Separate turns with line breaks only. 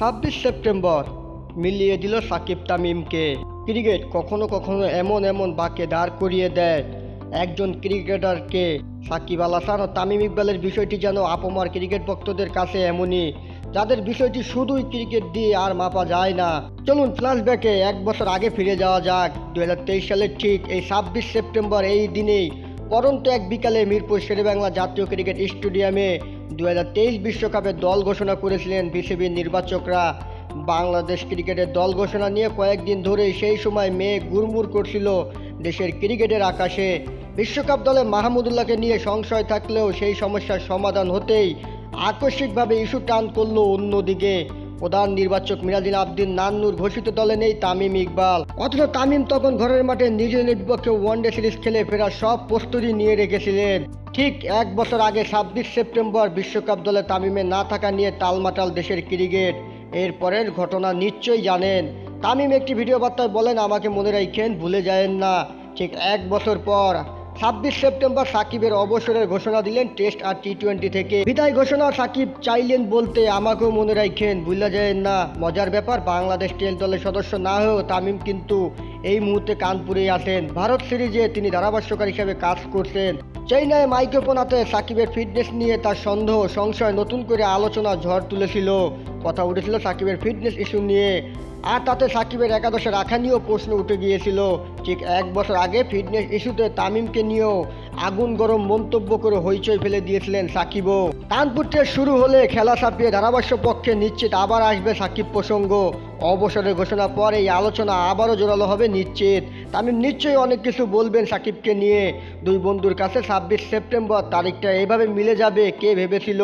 26 September মিলিয়ে দিল Shakib তামিমকে। Cricket কখনো কখনো এমন এমন বাঁকে দাঁড় করিয়ে দেয় একজন ক্রিকেটারকে। সাকিব আল হাসান ও তামিম ইকবালের বিষয়টি যেন আপমার ক্রিকেট ভক্তদের কাছে এমনই, যাদের বিষয়টি শুধুই ক্রিকেট দিয়ে আর মাপা যায় না। চলুন ফ্ল্যাশব্যাকে 1 বছর আগে ফিরে যাওয়া যাক। 2023 সালের ঠিক এই 26 সেপ্টেম্বর এই দিনেই পরন্ত এক বিকালে মিরপুর শেরেবাংলা জাতীয় ক্রিকেট স্টেডিয়ামে 2023 বিশ্বকাপের দল ঘোষণা করেছিলেন বিসিবির নির্বাচকরা। বাংলাদেশ ক্রিকেটের দল ঘোষণা নিয়ে কয়েকদিন ধরেই সেই সময় মেঘ গুড়মুড় করছিল দেশের ক্রিকেটের আকাশে। বিশ্বকাপ দলে মাহমুদুল্লাহকে নিয়ে সংশয় থাকলেও সেই সমস্যার সমাধান হতেই আকস্মিকভাবে ইস্যু টার্ন করল অন্যদিকে। প্রধান নির্বাচক মিরাজুল আবদিন নান্নুর ঘোষিত দলে নেই তামিম ইকবাল। অথচ তামিম তখন ঘরের মাঠে নিউজিল্যান্ডের বিপক্ষে ওয়ানডে সিরিজ খেলে ফেরার সব প্রস্তুতি নিয়ে রেখেছিলেন। ঠিক 1 বছর আগে 26 সেপ্টেম্বর বিশ্বকাপ দলে তামিমের না থাকা নিয়ে টালমাটাল দেশের ক্রিকেট। এরপরের ঘটনা নিশ্চয়ই জানেন। তামিম একটি ভিডিও বার্তায় বলেন, আমাকে মনে রাখেন, ভুলে যায়েন না। ঠিক 1 বছর পর 26 সেপ্টেম্বর সাকিবের অবসরের ঘোষণা দিলেন টেস্ট আর টি-20 থেকে। বিদায় ঘোষণা সাকিব চাইলেন বলতে, আমাকেও মনে রাখেন, ভুলে যায়েন না। মজার ব্যাপার, বাংলাদেশ টেস্ট দলের সদস্য না হয়েও তামিম কিন্তু এই মুহূর্তে কানপুরেই আছেন। ভারত সিরিজে তিনি ধারাভাষ্যকার হিসেবে কাজ করছেন। চেন্নাইয়ে মাইক্রোফোন হাতে সাকিবের ফিটনেস নিয়ে তার সন্দেহ সংশয় নতুন করে আলোচনা ঝড় তুলেছিল। কথা উঠেছিল সাকিবের ফিটনেস ইস্যু নিয়ে, আর তাতে সাকিবের একাদশে রাখা নিয়েও প্রশ্ন উঠে গিয়েছিল। ঠিক 1 বছর আগে ফিটনেস ইস্যুতে তামিমকে নিয়েও আগুন গরম মন্তব্য করে হইচই ফেলে দিয়েছিলেন সাকিবও। কানপুর টেস্ট শুরু হলে খেলা ছাপিয়ে ধারাভাষ্য পক্ষে নিশ্চিত আবার আসবে সাকিব প্রসঙ্গ। অবসরের ঘোষণার পর এই আলোচনা আবারও জোরালো হবে নিশ্চিত। তামিম নিশ্চয়ই অনেক কিছু বলবেন সাকিবকে নিয়ে। দুই বন্ধুর কাছে 26 সেপ্টেম্বর তারিখটা এভাবে মিলে যাবে কে ভেবেছিল।